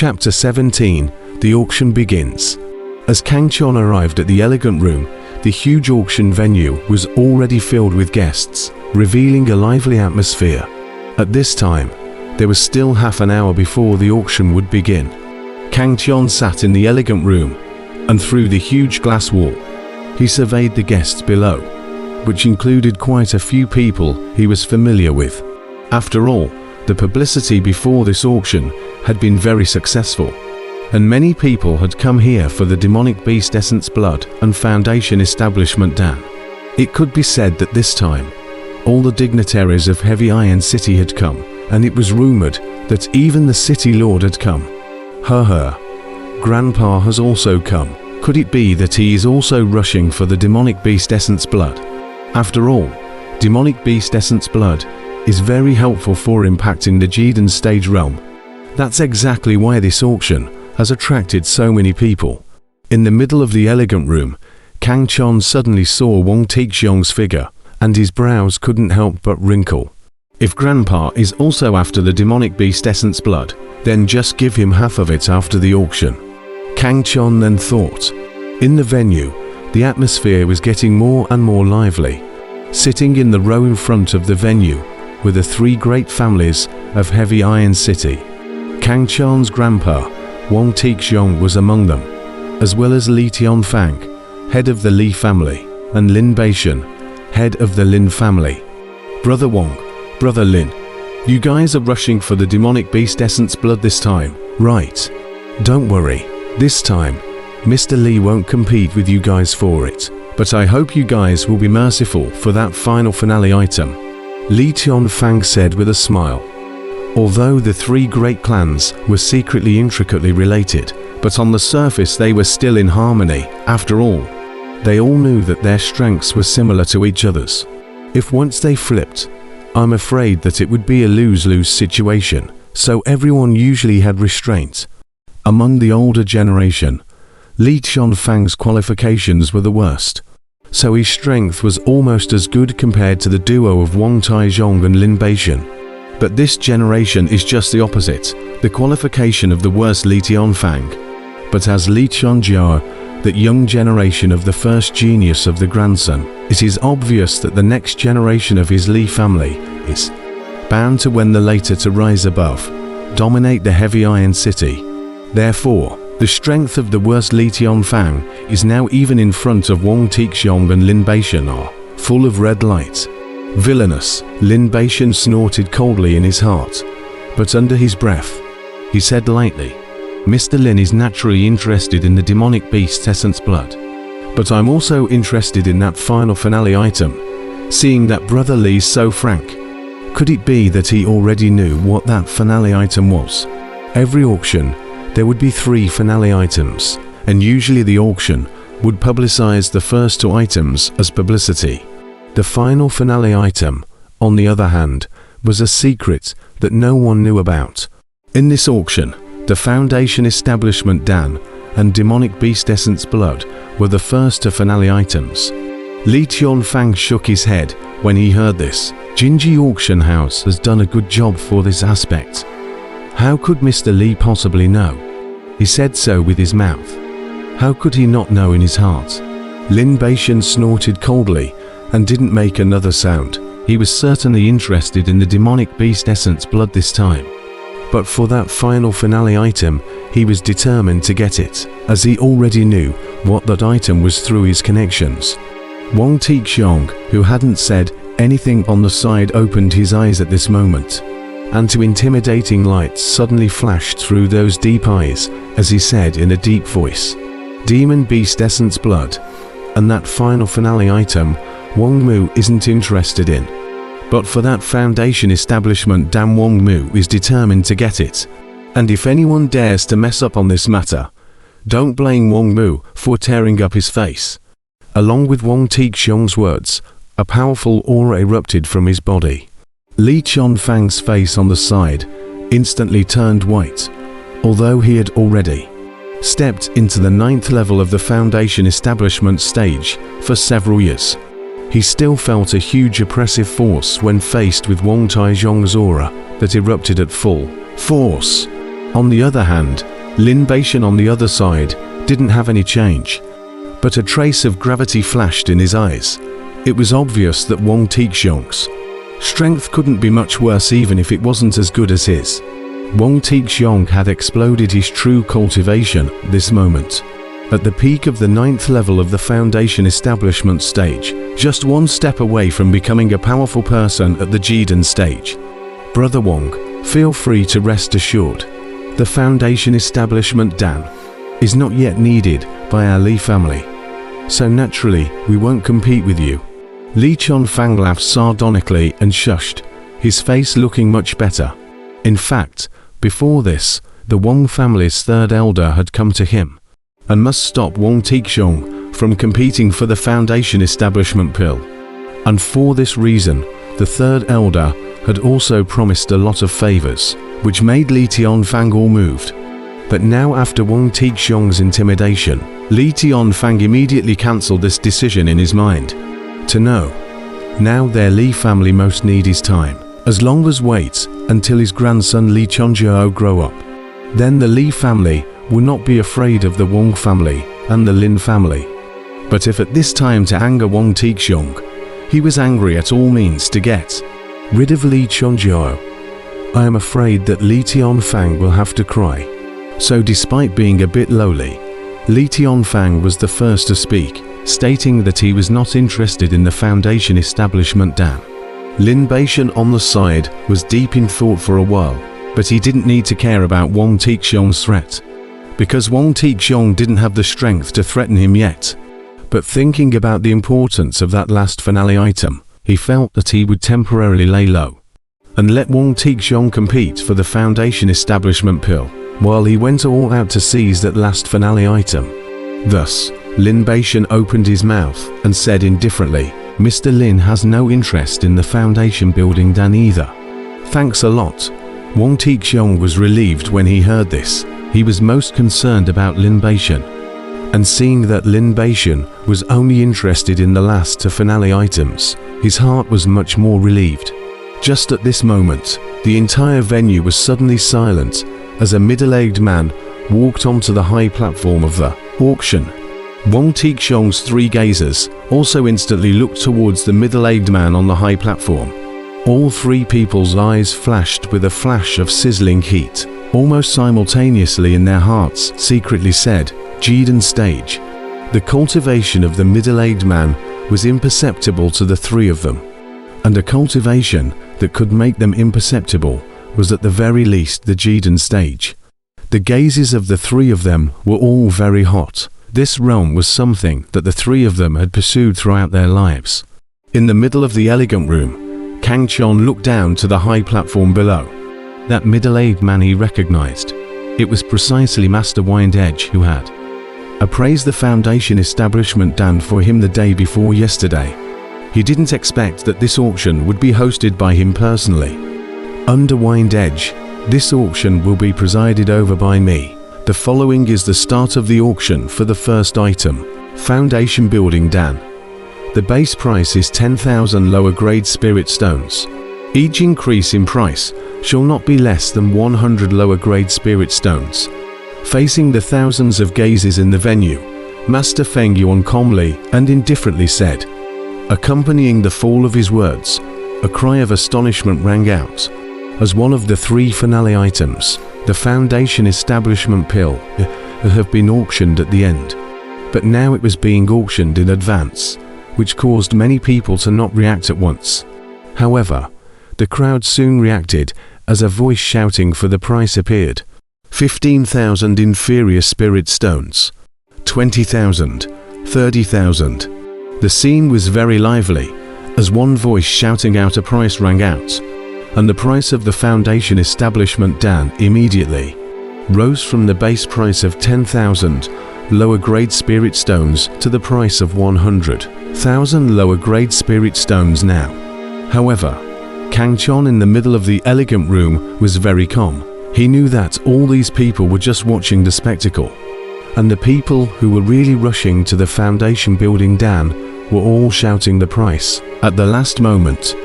Chapter 17. The auction begins. As Kang Chon arrived at the elegant room, the huge auction venue was already filled with guests, revealing a lively atmosphere. At this time, there was still half an hour before the auction would begin. Kang Chon sat in the elegant room, and through the huge glass wall, he surveyed the guests below, which included quite a few people he was familiar with. After all, the publicity before this auction had been very successful, and many people had come here for the demonic beast essence blood and foundation establishment Dan. It could be said that this time, all the dignitaries of Heavy Iron City had come, and it was rumored that even the city lord had come. Grandpa has also come. Could it be that he is also rushing for the demonic beast essence blood? After all, demonic beast essence blood is very helpful for impacting the Jidan stage realm. That's exactly why this auction has attracted so many people. In the middle of the elegant room, Kang Chon suddenly saw Wong Tixiong's figure, and his brows couldn't help but wrinkle. If Grandpa is also after the demonic beast essence blood, then just give him half of it after the auction. Kang Chon then thought. In the venue, the atmosphere was getting more and more lively. Sitting in the row in front of the venue were the three great families of Heavy Iron City. Kang Chon's grandpa, Wong Tixiong, was among them, as well as Li Tianfang, head of the Li family, and Lin Beishan, head of the Lin family. Brother Wong, Brother Lin, you guys are rushing for the demonic beast essence blood this time, right? Don't worry, this time, Mr. Li won't compete with you guys for it, but I hope you guys will be merciful for that final finale item, Li Tianfang said with a smile. Although the three great clans were secretly intricately related, but on the surface they were still in harmony. After all, they all knew that their strengths were similar to each other's. If once they flipped, I'm afraid that it would be a lose-lose situation, so everyone usually had restraint. Among the older generation, Li Tianfang's qualifications were the worst, so his strength was almost as good compared to the duo of Wong Taizhong and Lin Beishan. But this generation is just the opposite, the qualification of the worst Li Tianfang. But as Li Tianjia, that young generation of the first genius of the grandson, it is obvious that the next generation of his Li family is bound to when the later to rise above, dominate the Heavy Iron City. Therefore, the strength of the worst Li Tianfang is now even in front of Wong Tixiong and Lin Beishan are full of red light. Villainous, Lin Beishan snorted coldly in his heart, but under his breath, he said lightly, Mr. Lin is naturally interested in the demonic beast essence blood, but I'm also interested in that final finale item, seeing that Brother Li's so frank. Could it be that he already knew what that finale item was? Every auction, there would be 3 finale items, and usually the auction would publicize the first 2 items as publicity. The final finale item, on the other hand, was a secret that no one knew about. In this auction, the Foundation Establishment Dan and Demonic Beast Essence Blood were the first 2 finale items. Li Tianfang shook his head when he heard this. Jinji Auction House has done a good job for this aspect. How could Mr. Li possibly know? He said so with his mouth. How could he not know in his heart? Lin Beishan snorted coldly and didn't make another sound. He was certainly interested in the demonic beast essence blood this time. But for that final finale item, he was determined to get it, as he already knew what that item was through his connections. Wong Tixiong, who hadn't said anything on the side, opened his eyes at this moment, and 2 intimidating lights suddenly flashed through those deep eyes as he said in a deep voice, Demon Beast Essence Blood, and that final finale item Wong Mu isn't interested in. But for that Foundation Establishment Dan, Wong Mu is determined to get it. And if anyone dares to mess up on this matter, don't blame Wong Mu for tearing up his face. Along with Wong Tixiong's words, a powerful aura erupted from his body. Li Tianfang's face on the side instantly turned white, although he had already stepped into the 9th level of the Foundation Establishment stage for several years. He still felt a huge oppressive force when faced with Wong Taizhong's aura that erupted at full force. On the other hand, Lin Beishan on the other side didn't have any change, but a trace of gravity flashed in his eyes. It was obvious that Wang Tixiong's strength couldn't be much worse even if it wasn't as good as his. Wang Tixiong had exploded his true cultivation this moment. At the peak of the 9th level of the foundation establishment stage, just one step away from becoming a powerful person at the Jiden stage. Brother Wang, feel free to rest assured. The foundation establishment Dan is not yet needed by our Li family. So naturally, we won't compete with you. Li Chonfang laughed sardonically and shushed, his face looking much better. In fact, before this, the Wang family's third elder had come to him and must stop Wang Tixiong from competing for the foundation establishment pill. And for this reason, the third elder had also promised a lot of favors, which made Li Tianfang all moved. But now after Wang Tixiong's intimidation, Li Tianfang immediately cancelled this decision in his mind. To know, now their Li family most need is time, as long as waits until his grandson Li Chonjiao grow up. Then the Li family will not be afraid of the Wang family and the Lin family. But if at this time to anger Wang Tixiong, he was angry at all means to get rid of Li Chonjiao, I am afraid that Li Tianfang will have to cry. So despite being a bit lowly, Li Tianfang was the first to speak, stating that he was not interested in the foundation establishment Dan. Lin Beishan on the side was deep in thought for a while, but he didn't need to care about Wang Tixiong's threat, because Wang Tixiong didn't have the strength to threaten him yet. But thinking about the importance of that last finale item, he felt that he would temporarily lay low and let Wang Tixiong compete for the foundation establishment pill, while he went all out to seize that last finale item. Thus, Lin Beishan opened his mouth and said indifferently, Mr. Lin has no interest in the foundation building Dan either. Thanks a lot. Wang Tixiong was relieved when he heard this. He was most concerned about Lin Beishan. And seeing that Lin Beishan was only interested in the last two finale items, his heart was much more relieved. Just at this moment, the entire venue was suddenly silent as a middle-aged man walked onto the high platform of the auction. Wang Tixiong's three gazers also instantly looked towards the middle-aged man on the high platform. All three people's eyes flashed with a flash of sizzling heat. Almost simultaneously in their hearts secretly said, Jiden stage. The cultivation of the middle-aged man was imperceptible to the three of them. And a cultivation that could make them imperceptible was at the very least the Jiden stage. The gazes of the three of them were all very hot. This realm was something that the three of them had pursued throughout their lives. In the middle of the elegant room, Kang Chon looked down to the high platform below. That middle-aged man he recognized. It was precisely Master Wind Edge who had appraised the foundation establishment Dan for him the day before yesterday. He didn't expect that this auction would be hosted by him personally. Under Wind Edge, this auction will be presided over by me. The following is the start of the auction for the first item, Foundation Building Dan. The base price is 10,000 lower grade spirit stones. Each increase in price shall not be less than 100 lower grade spirit stones. Facing the thousands of gazes in the venue, Master Feng Yuan calmly and indifferently said. Accompanying the fall of his words, a cry of astonishment rang out. As one of the three finale items, the foundation establishment pill have been auctioned at the end. But now it was being auctioned in advance, which caused many people to not react at once. However, the crowd soon reacted as a voice shouting for the price appeared. 15,000 inferior spirit stones. 20,000. 30,000. The scene was very lively, as one voice shouting out a price rang out, and the price of the foundation establishment Dan immediately rose from the base price of 10,000 lower grade spirit stones to the price of 100,000 lower grade spirit stones now. However, Kang Chon in the middle of the elegant room was very calm. He knew that all these people were just watching the spectacle, and the people who were really rushing to the foundation building Dan were all shouting the price at the last moment.